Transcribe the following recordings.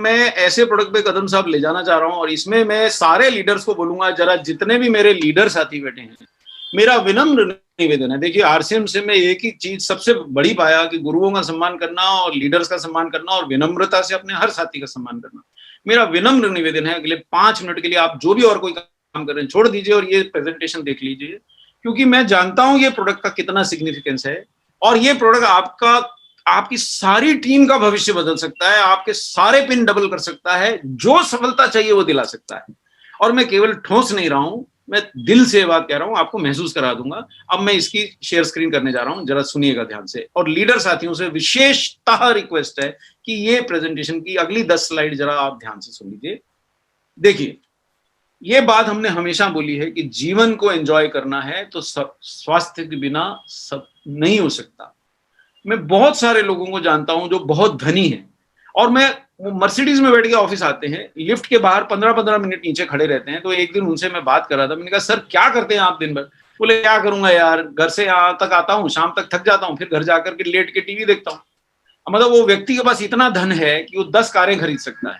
मैं ऐसे प्रोडक्ट पे कदम साहब ले जाना चाह रहा हूं, और इसमें मैं सारे लीडर्स को बोलूंगा, जरा जितने भी मेरे लीडर साथी बैठे हैं, मेरा विनम्र निवेदन है। देखिए, आरसीएम से मैं एक ही चीज सबसे बड़ी पाया कि गुरुओं का सम्मान करना और लीडर्स का सम्मान करना और विनम्रता से अपने हर साथी का सम्मान करना। मेरा विनम्र निवेदन है, अगले 5 मिनट के लिए आप जो भी और कोई काम कर रहे हैं छोड़ दीजिए और ये प्रेजेंटेशन देख लीजिए, क्योंकि मैं जानता हूं ये प्रोडक्ट का कितना सिग्निफिकेंस है, और ये प्रोडक्ट आपकी सारी टीम का भविष्य बदल सकता है, आपके सारे पिन डबल कर सकता है, जो सफलता चाहिए वो दिला सकता है। और मैं केवल ठोस नहीं रहा हूं, मैं दिल से बात कह रहा हूं, आपको महसूस करा दूंगा। अब मैं इसकी शेयर स्क्रीन करने जा रहा हूं, जरा सुनिएगा ध्यान से। और लीडर साथियों से विशेषतः रिक्वेस्ट है कि ये प्रेजेंटेशन की अगली 10 स्लाइड जरा आप ध्यान से सुन लीजिए। देखिए, ये बात हमने हमेशा बोली है कि जीवन को एंजॉय करना है तो स्वास्थ्य के बिना सब नहीं हो सकता। मैं बहुत सारे लोगों को जानता हूं जो बहुत धनी हैं, और मैं मर्सिडीज में बैठ के ऑफिस आते हैं, लिफ्ट के बाहर 15-15 मिनट नीचे खड़े रहते हैं। तो एक दिन उनसे मैं बात कर रहा था, मैंने कहा सर क्या करते हैं आप दिन भर? बोले क्या करूंगा यार, घर से यहाँ तक आता हूँ, शाम तक थक जाता हूँ, फिर घर जाकर के लेट के टीवी देखता हूँ। मतलब वो व्यक्ति के पास इतना धन है कि वो 10 कारें खरीद सकता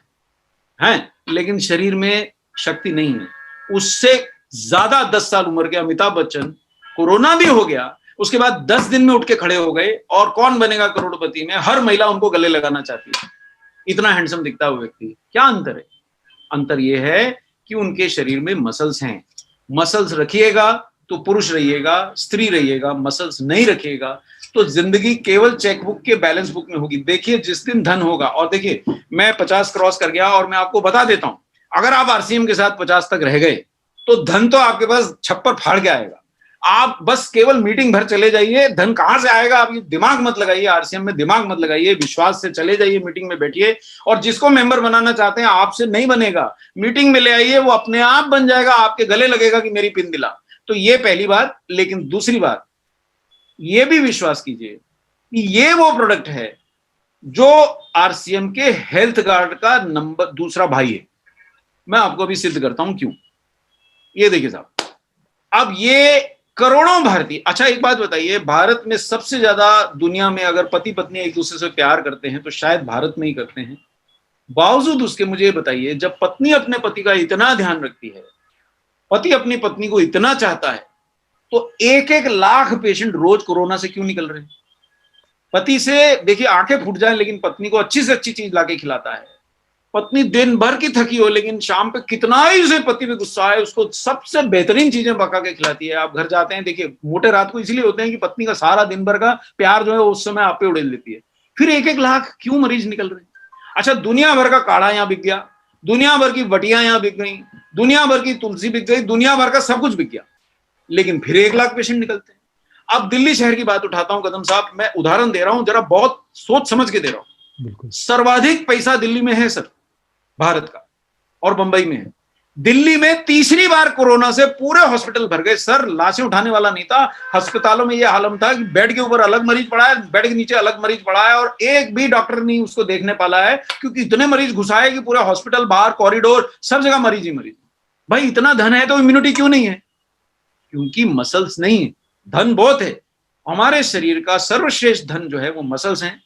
है, लेकिन शरीर में शक्ति नहीं है। उससे ज्यादा 10 साल उम्र के अमिताभ बच्चन, कोरोना भी हो गया, उसके बाद 10 दिन में उठ के खड़े हो गए, और कौन बनेगा करोड़पति में? हर महिला उनको गले लगाना चाहती है, इतना हैंडसम दिखता है वो व्यक्ति। क्या अंतर है? अंतर यह है कि उनके शरीर में मसल्स हैं। मसल्स रखिएगा तो पुरुष रहिएगा, स्त्री रहिएगा। मसल्स नहीं रखिएगा तो जिंदगी केवल चेकबुक के बैलेंस बुक में होगी। देखिए, जिस दिन धन होगा, और देखिए मैं 50 क्रॉस कर गया, और मैं आपको बता देता हूं, अगर आप आरसीएम के साथ 50 तक रह गए तो धन तो आपके पास छप्पर फाड़ के आएगा। आप बस केवल मीटिंग भर चले जाइए, धन कहां से आएगा आप ये दिमाग मत लगाइए, आरसीएम में दिमाग मत लगाइए, विश्वास से चले जाइए, मीटिंग में बैठिए, और जिसको मेंबर बनाना चाहते हैं आपसे नहीं बनेगा, मीटिंग में ले आइए, वो अपने आप बन जाएगा, आपके गले लगेगा कि मेरी पिन दिला। तो ये पहली बात। लेकिन दूसरी बात, ये भी विश्वास कीजिए कि ये वो प्रोडक्ट है जो आरसीएम के हेल्थ गार्ड का नंबर दूसरा भाई है। मैं आपको अभी सिद्ध करता हूं क्यों। ये देखिए साहब, अब ये करोड़ों भारतीय, अच्छा एक बात बताइए, भारत में सबसे ज्यादा दुनिया में अगर पति पत्नी एक दूसरे से प्यार करते हैं तो शायद भारत में ही करते हैं। बावजूद उसके मुझे ये बताइए, जब पत्नी अपने पति का इतना ध्यान रखती है, पति अपनी पत्नी को इतना चाहता है, तो 1-1 लाख पेशेंट रोज कोरोना से क्यों निकल रहे हैं? पति से देखिए आंखें फूट जाए लेकिन पत्नी को अच्छी से अच्छी चीज लाके खिलाता है। पत्नी दिन भर की थकी हो लेकिन शाम पे कितना ही उसे पति पे गुस्सा है, उसको सबसे बेहतरीन चीजें पका के खिलाती है। आप घर जाते हैं, देखिए मोटे रात को इसलिए होते हैं कि पत्नी का सारा दिन भर का प्यार जो है उस समय आप पे उड़ेल देती है। फिर 1-1 लाख क्यों मरीज निकल रहे हैं? अच्छा, दुनिया भर का काढ़ा यहाँ बिक गया, दुनिया भर की बटियां यहाँ बिक गई, दुनिया भर की तुलसी बिक गई, दुनिया भर का सब कुछ बिक गया, लेकिन फिर 1 लाख पेशेंट निकलते हैं। अब दिल्ली शहर की बात उठाता हूं कदम साहब, मैं उदाहरण दे रहा हूं, जरा बहुत सोच समझ के दे रहा हूं। सर्वाधिक पैसा दिल्ली में है सर, भारत का, और बंबई में है। दिल्ली में तीसरी बार कोरोना से पूरे हॉस्पिटल भर गए सर, लाशें उठाने वाला नहीं था। अस्पतालों में यह हालत था कि बेड के ऊपर अलग मरीज पड़ा है, बेड के नीचे अलग मरीज पड़ा है, और एक भी डॉक्टर नहीं उसको देखने पाला है, क्योंकि इतने मरीज घुसाए कि पूरे हॉस्पिटल बाहर कॉरिडोर सब जगह मरीज ही मरीज। भाई इतना धन है तो इम्यूनिटी क्यों नहीं है? क्योंकि मसल्स नहीं है। धन बहुत है, हमारे शरीर का सर्वश्रेष्ठ धन जो है वो मसल्स हैं।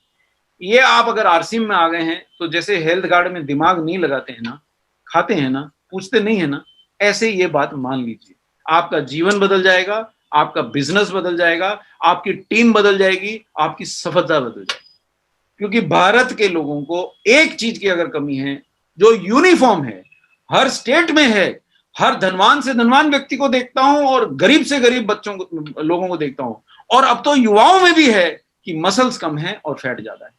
ये आप अगर आरसीएम में आ गए हैं तो जैसे हेल्थ गार्ड में दिमाग नहीं लगाते हैं ना, खाते हैं ना, पूछते नहीं है ना, ऐसे ये बात मान लीजिए, आपका जीवन बदल जाएगा, आपका बिजनेस बदल जाएगा, आपकी टीम बदल जाएगी, आपकी सफलता बदल जाएगी। क्योंकि भारत के लोगों को एक चीज की अगर कमी है, जो यूनिफॉर्म है, हर स्टेट में है, हर धनवान से धनवान व्यक्ति को देखता हूं और गरीब से गरीब बच्चों को, लोगों को देखता हूं, और अब तो युवाओं में भी है कि मसल्स कम है और फैट ज्यादा है।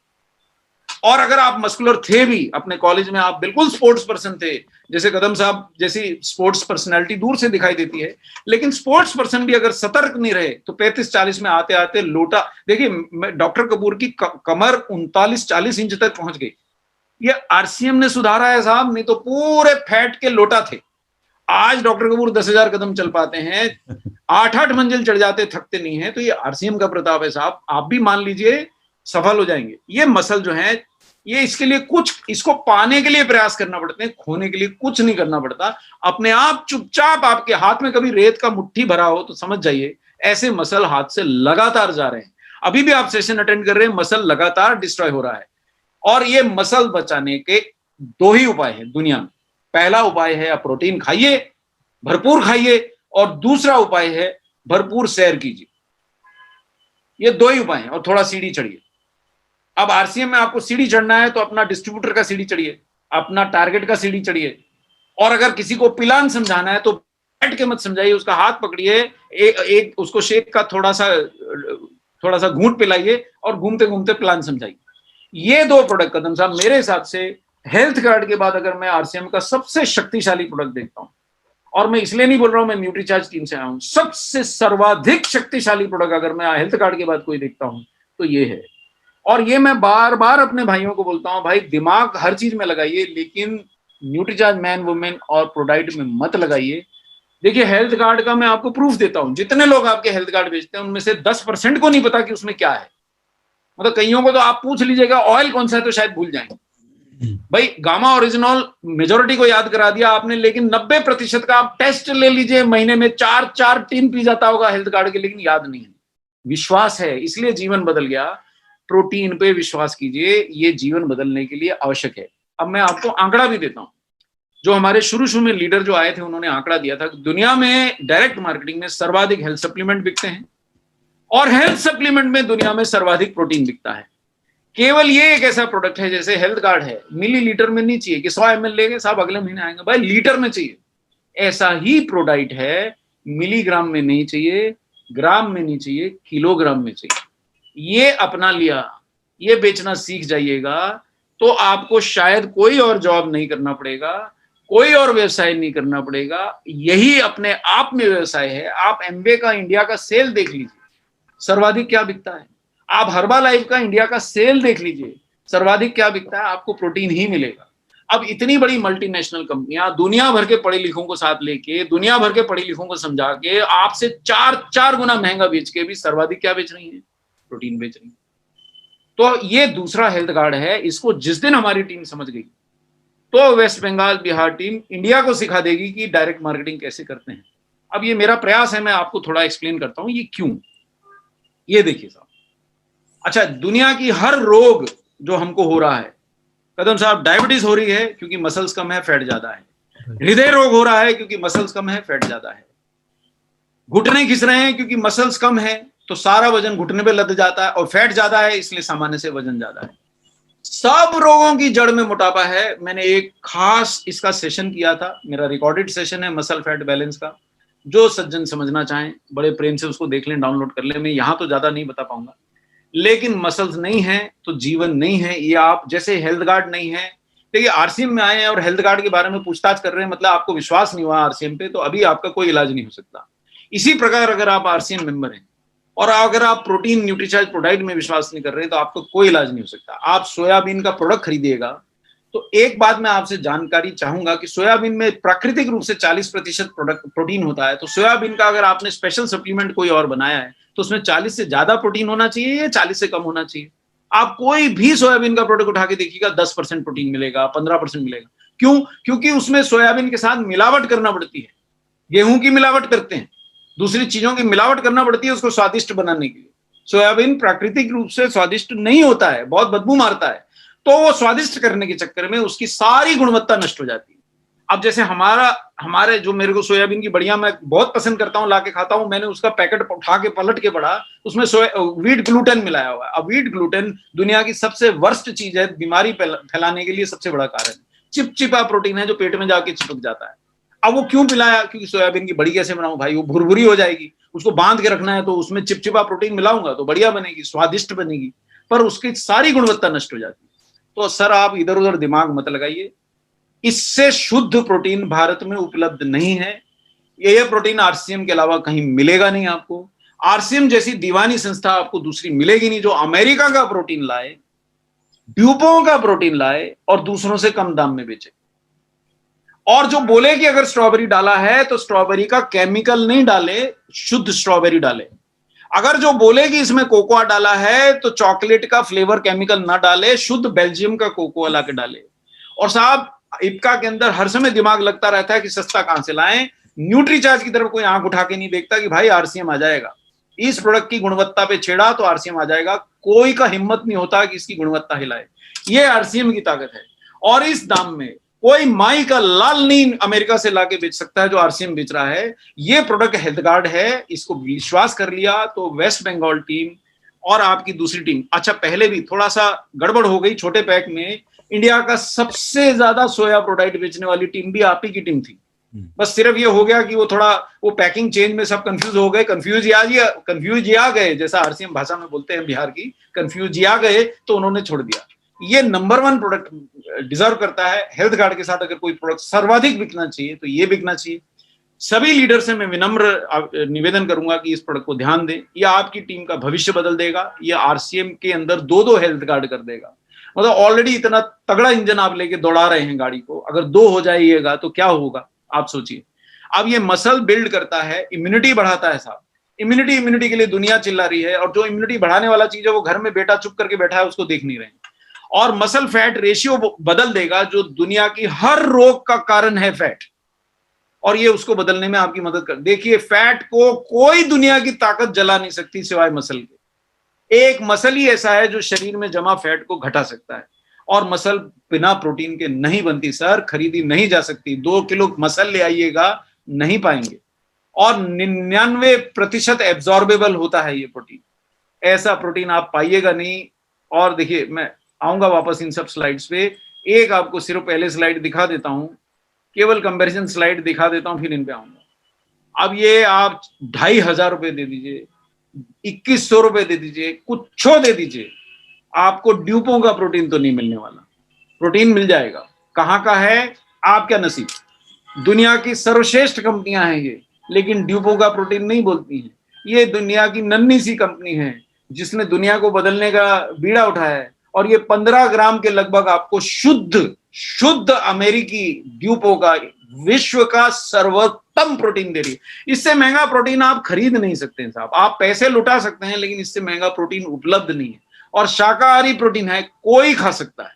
और अगर आप मस्कुलर थे भी, अपने कॉलेज में आप बिल्कुल स्पोर्ट्स पर्सन थे, जैसे कदम साहब जैसी स्पोर्ट्स पर्सनालिटी दूर से दिखाई देती है, लेकिन स्पोर्ट्स पर्सन भी अगर सतर्क नहीं रहे तो 35-40 में आते आते लोटा, देखिए डॉक्टर कपूर की कमर 39-40 इंच तक पहुंच गई। ये आरसीएम ने सुधारा है साहब, नहीं तो पूरे फैट के लोटा थे। आज डॉक्टर कपूर 10,000 कदम चल पाते हैं, 8-8 मंजिल चढ़ जाते, थकते नहीं है। तो ये आरसीएम का प्रताप है साहब, आप भी मान लीजिए सफल हो जाएंगे। ये मसल जो है, ये इसके लिए कुछ, इसको पाने के लिए प्रयास करना पड़ते हैं, खोने के लिए कुछ नहीं करना पड़ता। अपने आप चुपचाप, आपके हाथ में कभी रेत का मुट्ठी भरा हो तो समझ जाइए ऐसे मसल हाथ से लगातार जा रहे हैं। अभी भी आप सेशन अटेंड कर रहे हैं, मसल लगातार डिस्ट्रॉय हो रहा है। और ये मसल बचाने के दो ही उपाय है दुनिया में। पहला उपाय है आप प्रोटीन खाइए, भरपूर खाइए, और दूसरा उपाय है भरपूर सैर कीजिए। ये दो ही उपाय हैं, और थोड़ा सीढ़ी चढ़िए। अब आरसीएम में आपको सीढ़ी चढ़ना है तो अपना डिस्ट्रीब्यूटर का सीढ़ी चढ़िए, अपना टारगेट का सीढ़ी चढ़िए, और अगर किसी को प्लान समझाना है तो बैठ के मत समझाइए, उसका हाथ पकड़िए, एक उसको शेक का थोड़ा सा घूंट पिलाइए और घूमते घूमते प्लान समझाइए। ये दो प्रोडक्ट कदम साहब मेरे हिसाब से हेल्थ कार्ड के बाद अगर मैं आरसीएम का सबसे शक्तिशाली प्रोडक्ट देखता हूं, और मैं इसलिए नहीं बोल रहा हूं मैं न्यूट्रीचार्ज टीम से आया हूं, सबसे सर्वाधिक शक्तिशाली प्रोडक्ट अगर मैं हेल्थ कार्ड के बाद कोई देखता हूं तो ये है। और ये मैं बार बार अपने भाइयों को बोलता हूं, भाई दिमाग हर चीज में लगाइए, लेकिन न्यूट्रीचार्ज मैन वुमेन और प्रोडाइट में मत लगाइए। देखिए हेल्थ कार्ड का मैं आपको प्रूफ देता हूं, जितने लोग आपके हेल्थ कार्ड बेचते हैं उनमें से 10% को नहीं पता कि उसमें क्या है। मतलब कईयों को तो आप पूछ लीजिएगा ऑयल कौन सा है तो शायद भूल जाएंगे। भाई गामा ओरिजिनल मेजोरिटी को याद करा दिया आपने, लेकिन 90% का आप टेस्ट ले लीजिए, महीने में 4 टीन पी जाता होगा हेल्थ कार्ड के, लेकिन याद नहीं है। विश्वास है, इसलिए जीवन बदल गया। प्रोटीन पे विश्वास कीजिए, ये जीवन बदलने के लिए आवश्यक है। अब मैं आपको आंकड़ा भी देता हूं, जो हमारे शुरू में लीडर जो आए थे उन्होंने आंकड़ा दिया था, दुनिया में डायरेक्ट मार्केटिंग में सर्वाधिक हेल्थ सप्लीमेंट बिकते हैं, और हेल्थ सप्लीमेंट में दुनिया में सर्वाधिक प्रोटीन बिकता है। केवल ये एक ऐसा प्रोडक्ट है, जैसे हेल्थ कार्ड है, मिलीलीटर में नहीं चाहिए कि 100 ml लेंगे साहब अगले महीने आएंगे, भाई लीटर में चाहिए। ऐसा ही प्रोडक्ट है, मिलीग्राम में नहीं चाहिए, ग्राम में नहीं चाहिए, किलोग्राम में चाहिए। ये अपना लिया, ये बेचना सीख जाइएगा तो आपको शायद कोई और जॉब नहीं करना पड़ेगा, कोई और व्यवसाय नहीं करना पड़ेगा। यही अपने आप में व्यवसाय है। आप एमवे का इंडिया का सेल देख लीजिए, सर्वाधिक क्या बिकता है। आप हर्बालाइफ का इंडिया का सेल देख लीजिए, सर्वाधिक क्या बिकता है, आपको प्रोटीन ही मिलेगा। अब इतनी बड़ी मल्टीनेशनल कंपनियां दुनिया भर के पढ़े लिखों को साथ लेके, दुनिया भर के पढ़े लिखों को समझा के आपसे 4 गुना महंगा बेच के भी सर्वाधिक क्या बेच रही है, प्रोटीन बेच रही है। तो ये दूसरा हेल्थ कार्ड है, इसको जिस दिन हमारी टीम समझ गई तो west Bengal Bihar team India को सिखा देगी कि डायरेक्ट मार्केटिंग कैसे करते हैं। अब ये मेरा प्रयास है, मैं आपको थोड़ा एक्सप्लेन करता हूं ये क्यों। ये देखिए साहब, अच्छा दुनिया की हर रोग जो हमको हो रहा है, कदम साहब डायबिटीज हो रही है क्योंकि मसल्स कम है, फैट ज्यादा है। हृदय रोग हो रहा है क्योंकि मसल्स कम है, फैट ज्यादा है। घुटने खिस रहे हैं क्योंकि मसल्स कम है, तो सारा वजन घुटने पे लद जाता है, और फैट ज्यादा है इसलिए सामान्य से वजन ज्यादा है। सब रोगों की जड़ में मोटापा है। मैंने एक खास इसका सेशन किया था, मेरा रिकॉर्डेड सेशन है मसल फैट बैलेंस का। जो सज्जन समझना चाहें बड़े प्रेम से उसको देख लें, डाउनलोड कर लें। मैं यहां तो ज्यादा नहीं बता पाऊंगा, लेकिन मसल्स नहीं है तो जीवन नहीं है। ये आप जैसे हेल्थ कार्ड नहीं है, देखिए आरसीएम में आए हैं और हेल्थ कार्ड के बारे में पूछताछ कर रहे हैं, मतलब आपको विश्वास नहीं हुआ आरसीएम पे, तो अभी आपका कोई इलाज नहीं हो सकता। इसी प्रकार अगर आप आरसीएम मेंबर हैं और अगर आप प्रोटीन न्यूट्रीचार्ज प्रोडक्ट में विश्वास नहीं कर रहे तो आपको कोई इलाज नहीं हो सकता। आप सोयाबीन का प्रोडक्ट खरीदिएगा तो एक बात मैं आपसे जानकारी चाहूंगा कि सोयाबीन में प्राकृतिक रूप से 40% प्रोटीन होता है। तो सोयाबीन का अगर आपने स्पेशल सप्लीमेंट कोई और बनाया है तो उसमें 40 से ज्यादा प्रोटीन होना चाहिए या 40 से कम होना चाहिए। आप कोई भी सोयाबीन का प्रोडक्ट उठा के देखिएगा 10% प्रोटीन मिलेगा, 15% मिलेगा। क्यों? क्योंकि उसमें सोयाबीन के साथ मिलावट करना पड़ती है। गेहूं की मिलावट करते हैं, दूसरी चीजों की मिलावट करना पड़ती है उसको स्वादिष्ट बनाने के लिए। सोयाबीन प्राकृतिक रूप से स्वादिष्ट नहीं होता है, बहुत बदबू मारता है, तो वो स्वादिष्ट करने के चक्कर में उसकी सारी गुणवत्ता नष्ट हो जाती है। अब जैसे हमारे जो मेरे को सोयाबीन की बढ़िया मैं बहुत पसंद करता हूं, लाके खाता हूं, मैंने उसका पैकेट उठा के पलट के पढ़ा, उसमें व्हीट ग्लूटेन मिलाया हुआ है। अब व्हीट ग्लूटेन दुनिया की सबसे वर्स्ट चीज है, बीमारी फैलाने के लिए सबसे बड़ा कारण। चिपचिपा प्रोटीन है जो पेट में जाके चिपक जाता है। अब वो क्यों पिलाया? क्योंकि सोयाबीन की बड़ी कैसे बनाऊं भाई, वो भुरभुरी हो जाएगी, उसको बांध के रखना है तो उसमें चिपचिपा प्रोटीन मिलाऊंगा तो बढ़िया बनेगी, स्वादिष्ट बनेगी, पर उसकी सारी गुणवत्ता नष्ट हो जाती है। तो सर आप इधर उधर दिमाग मत लगाइए, इससे शुद्ध प्रोटीन भारत में उपलब्ध नहीं है। ये प्रोटीन आरसीएम के अलावा कहीं मिलेगा नहीं आपको। आरसीएम जैसी दीवानी संस्था आपको दूसरी मिलेगी नहीं जो अमेरिका का प्रोटीन लाए, ड्यूपों का प्रोटीन लाए और दूसरों से कम दाम में बेचे। और जो बोले कि अगर स्ट्रॉबेरी डाला है तो स्ट्रॉबेरी का केमिकल नहीं डाले, शुद्ध स्ट्रॉबेरी डाले। अगर जो बोले कि इसमें कोकोआ डाला है तो चॉकलेट का फ्लेवर केमिकल ना डाले, शुद्ध बेल्जियम का कोकोआ ला के डाले। और साहब इप्का के अंदर हर समय दिमाग लगता रहता है कि सस्ता कहां से लाएं। न्यूट्रीचार्ज की तरफ कोई आंख उठा के नहीं देखता कि भाई आरसीएम आ जाएगा, इस प्रोडक्ट की गुणवत्ता पे छेड़ा तो आरसीएम आ जाएगा। कोई का हिम्मत नहीं होता कि इसकी गुणवत्ता हिलाए। ये आरसीएम की ताकत है। और इस दाम में कोई माई का लाल नहीं अमेरिका से लाके बेच सकता है जो आरसीएम बेच रहा है। ये प्रोडक्ट हेल्थ गार्ड है, इसको विश्वास कर लिया तो वेस्ट बंगाल टीम और आपकी दूसरी टीम, अच्छा पहले भी थोड़ा सा गड़बड़ हो गई छोटे पैक में, इंडिया का सबसे ज्यादा सोया प्रोडक्ट बेचने वाली टीम भी आप ही की टीम थी। बस सिर्फ ये हो गया कि वो थोड़ा वो पैकिंग चेंज में सब कंफ्यूज हो गए, कंफ्यूज या गए, जैसा आरसीएम भाषा में बोलते हैं बिहार की, कंफ्यूज या गए तो उन्होंने छोड़ दिया। ये नंबर 1 प्रोडक्ट डिजर्व करता है। हेल्थ गार्ड के साथ अगर कोई प्रोडक्ट सर्वाधिक बिकना चाहिए तो ये बिकना चाहिए। सभी लीडर से मैं विनम्र निवेदन करूंगा कि इस प्रोडक्ट को ध्यान दें। यह आपकी टीम का भविष्य बदल देगा। यह आरसीएम के अंदर 2-2 हेल्थ गार्ड कर देगा। मतलब ऑलरेडी इतना तगड़ा इंजन आप लेके दौड़ा रहे हैं गाड़ी को, अगर 2 हो जाइएगा तो क्या होगा आप सोचिए। अब ये मसल बिल्ड करता है, इम्यूनिटी बढ़ाता है साहब। इम्यूनिटी के लिए दुनिया चिल्ला रही है, और जो इम्यूनिटी बढ़ाने वाला चीज है वो घर में बेटा चुप करके बैठा है उसको देख नहीं रहे। और मसल फैट रेशियो बदल देगा, जो दुनिया की हर रोग का कारण है फैट, और ये उसको बदलने में आपकी मदद कर। देखिए फैट को कोई दुनिया की ताकत जला नहीं सकती सिवाय मसल के। एक मसल ही ऐसा है जो शरीर में जमा फैट को घटा सकता है, और मसल बिना प्रोटीन के नहीं बनती सर, खरीदी नहीं जा सकती। 2 किलो मसल ले आइएगा, नहीं पाएंगे। और 99% एब्जॉर्बेबल होता है ये प्रोटीन, ऐसा प्रोटीन आप पाइएगा नहीं। और देखिए मैं आऊंगा वापस इन सब स्लाइड्स पे, एक आपको सिर्फ पहले स्लाइड दिखा देता हूं, केवल कंपैरिजन स्लाइड दिखा देता हूं, फिर इन पे आऊंगा। अब ये आप 2500 रुपए दे दीजिए, 2100 रुपए दे दीजिए, कुछ दे दीजिए, आपको ड्यूपों का प्रोटीन तो नहीं मिलने वाला। प्रोटीन मिल जाएगा, कहां का है आपका नसीब। दुनिया की सर्वश्रेष्ठ कंपनियां हैं ये, लेकिन ड्यूपों का प्रोटीन नहीं बोलती हैं। ये दुनिया की नन्ही सी कंपनी है जिसने दुनिया को बदलने का बीड़ा उठाया है, और ये 15 ग्राम के लगभग आपको शुद्ध अमेरिकी ड्यूपो का विश्व का सर्वोत्तम प्रोटीन दे रही है। इससे महंगा प्रोटीन आप खरीद नहीं सकते हैं साहब। आप पैसे लुटा सकते हैं, लेकिन इससे महंगा प्रोटीन उपलब्ध नहीं है। और शाकाहारी प्रोटीन है, कोई खा सकता है,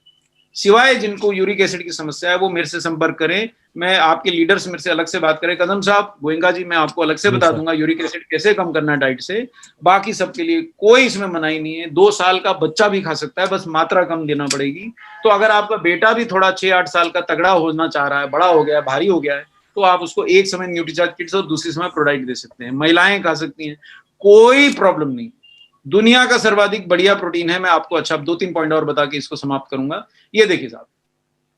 सिवाय जिनको यूरिक एसिड की समस्या है वो मेरे से संपर्क करें। मैं आपके लीडर्स मेरे से अलग से बात करें, कदम साहब, गोयंका जी, मैं आपको अलग से बता दूंगा यूरिक एसिड कैसे कम करना है डाइट से। बाकी सबके लिए कोई इसमें मनाही नहीं है। 2 साल का बच्चा भी खा सकता है, बस मात्रा कम देना पड़ेगी। तो अगर आपका बेटा भी थोड़ा 6-8 साल का तगड़ा होना चाह रहा है, बड़ा हो गया है, भारी हो गया है, तो आप उसको एक समय न्यूट्रीचार्ज किट्स और दूसरे समय प्रोडाइट दे सकते हैं। महिलाएं खा सकती हैं, कोई प्रॉब्लम नहीं। दुनिया का सर्वाधिक बढ़िया प्रोटीन है। मैं आपको अच्छा 2-3 पॉइंट और बता के इसको समाप्त करूंगा। ये देखिए साहब,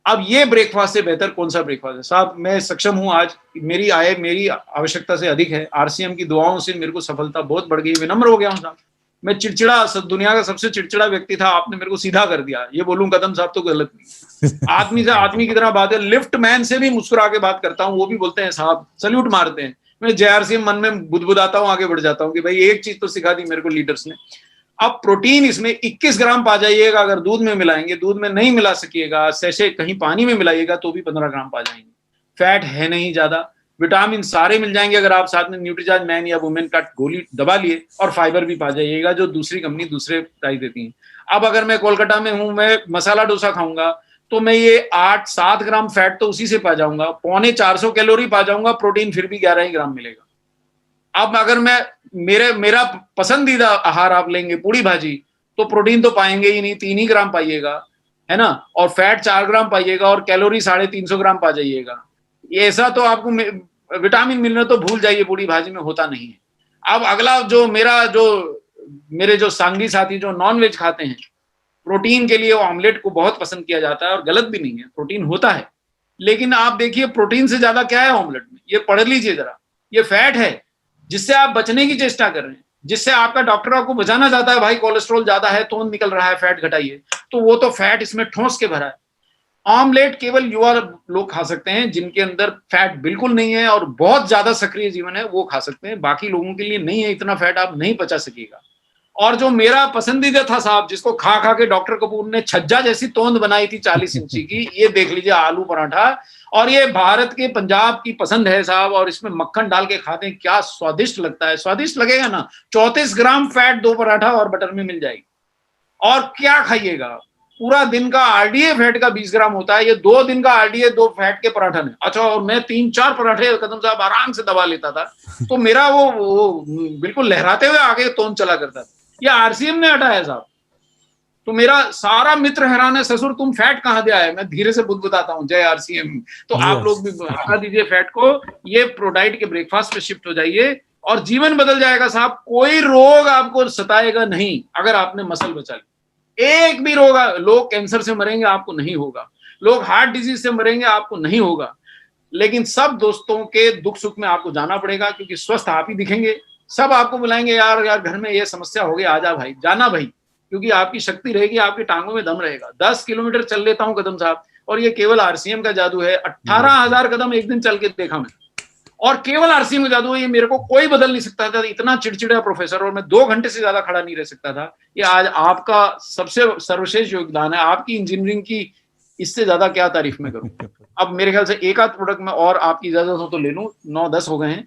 अब ये ब्रेकफास्ट से बेहतर कौन सा ब्रेकफास्ट है साहब। मैं सक्षम हूं आज, मेरी आय मेरी आवश्यकता से अधिक है। आरसीएम की दुआओं से मेरे को सफलता बहुत बढ़ गई, विनम्र हो गया हूं साहब। मैं चिड़चिड़ा, दुनिया का सबसे चिड़चिड़ा व्यक्ति था, आपने मेरे को सीधा कर दिया। ये बोलूं कदम साहब तो गलत नहीं। आदमी से आदमी की तरह बात है, लिफ्ट मैन से भी मुस्कुरा के बात करता हूं, वो भी बोलते हैं साहब, सल्यूट मारते हैं। मैं जेआरसीएम मन में बुदबुदाता हूं, आगे बढ़ जाता हूं कि भाई एक चीज तो सिखा दी मेरे को लीडर्स ने। अब प्रोटीन इसमें 21 ग्राम पा जाइएगा अगर दूध में मिलाएंगे, दूध में नहीं मिला सकिएगा, सैसे कहीं पानी में मिलाइएगा तो भी 15 ग्राम पा जाएंगे। फैट है नहीं ज्यादा, विटामिन सारे मिल जाएंगे अगर आप साथ में न्यूट्रीचार्ज मैन या वुमेन का गोली दबा लिए, और फाइबर भी पा जाइएगा जो दूसरी कंपनी दूसरे प्राइस देती है। अब अगर मैं कोलकाता में हूं, मैं मसाला डोसा खाऊंगा तो मैं ये 8-7 ग्राम फैट तो उसी से पा जाऊंगा, 450 कैलोरी पा जाऊंगा, प्रोटीन फिर भी 11 ही ग्राम मिलेगा। अब अगर मैं मेरा पसंदीदा आहार आप लेंगे पूड़ी भाजी, तो प्रोटीन तो पाएंगे ही नहीं, 3 ही ग्राम पाइएगा, है ना, और फैट 4 ग्राम पाइएगा, और कैलोरी 350 ग्राम पा जाइएगा। ऐसा तो आपको विटामिन मिलना तो भूल जाइए, पूड़ी भाजी में होता नहीं है। अब अगला जो मेरे जो सांगी साथी जो नॉन वेज खाते हैं, प्रोटीन के लिए वो ऑमलेट को बहुत पसंद किया जाता है, और गलत भी नहीं है, प्रोटीन होता है। लेकिन आप देखिए प्रोटीन से ज्यादा क्या है ऑमलेट में, ये पढ़ लीजिए जरा। ये फैट है जिससे आप बचने की चेष्टा कर रहे हैं, जिससे आपका डॉक्टर आपको बचाना चाहता है, भाई कोलेस्ट्रॉल ज्यादा है, तोंद निकल रहा है, फैट घटाइए, तो वो तो फैट इसमें ठोस के भरा है। ऑमलेट केवल युवा लोग खा सकते हैं जिनके अंदर फैट बिल्कुल नहीं है और बहुत ज्यादा सक्रिय जीवन है, वो खा सकते हैं। बाकी लोगों के लिए नहीं है, इतना फैट आप नहीं पचा सकेगा। और जो मेरा पसंदीदा था साहब, जिसको खा खा के डॉक्टर कपूर ने छज्जा जैसी तोंद बनाई थी 40 इंची की, ये देख लीजिए, आलू पराठा। और ये भारत के पंजाब की पसंद है साहब, और इसमें मक्खन डाल के खाते हैं, क्या स्वादिष्ट लगता है। स्वादिष्ट लगेगा ना, 34 ग्राम फैट 2 पराठा और बटर में मिल जाएगी। और क्या खाइएगा, पूरा दिन का आरडीए फैट का 20 ग्राम होता है, ये 2 दिन का आरडीए 2 फैट के पराठा में। अच्छा, और मैं 3-4 पराठे कदम साहब आराम से दबा लेता था, तो मेरा वो बिल्कुल लहराते हुए आगे तोंद चला करता था। ये आरसीएम ने हटाया साहब। तो मेरा सारा मित्र हैरान है, ससुर तुम फैट कहाँ दिया है? मैं धीरे से बुदबुदाता हूँ, जय आरसीएम। तो आप लोग भी हटा दीजिए फैट को, ये प्रोडाइट के ब्रेकफास्ट पे शिफ्ट हो जाइए और जीवन बदल जाएगा साहब। कोई रोग आपको सताएगा नहीं अगर आपने मसल बचा ली। एक भी रोग, लोग कैंसर से मरेंगे, आपको नहीं होगा। लोग हार्ट डिजीज से मरेंगे, आपको नहीं होगा। लेकिन सब दोस्तों के दुख सुख में आपको जाना पड़ेगा, क्योंकि स्वस्थ आप ही दिखेंगे। सब आपको बुलाएंगे, यार यार घर में ये समस्या हो गई, आजा भाई, जाना भाई, क्योंकि आपकी शक्ति रहेगी, आपकी टांगों में दम रहेगा। 10 किलोमीटर चल लेता हूं कदम साहब, और ये केवल आरसीएम का जादू है। 18,000 कदम एक दिन चल के देखा मैं, और केवल आरसीएम का जादू है। ये मेरे को कोई बदल नहीं सकता था, इतना चिड़चिड़ा प्रोफेसर, और मैं 2 घंटे से ज्यादा खड़ा नहीं रह सकता था। ये आज आपका सबसे सर्वश्रेष्ठ योगदान है, आपकी इंजीनियरिंग की, इससे ज्यादा क्या तारीफ मैं करूं। अब मेरे ख्याल से एक आध प्रोडक्ट में और आपकी इजाजत हो तो ले लूं, 9-10 हो गए हैं।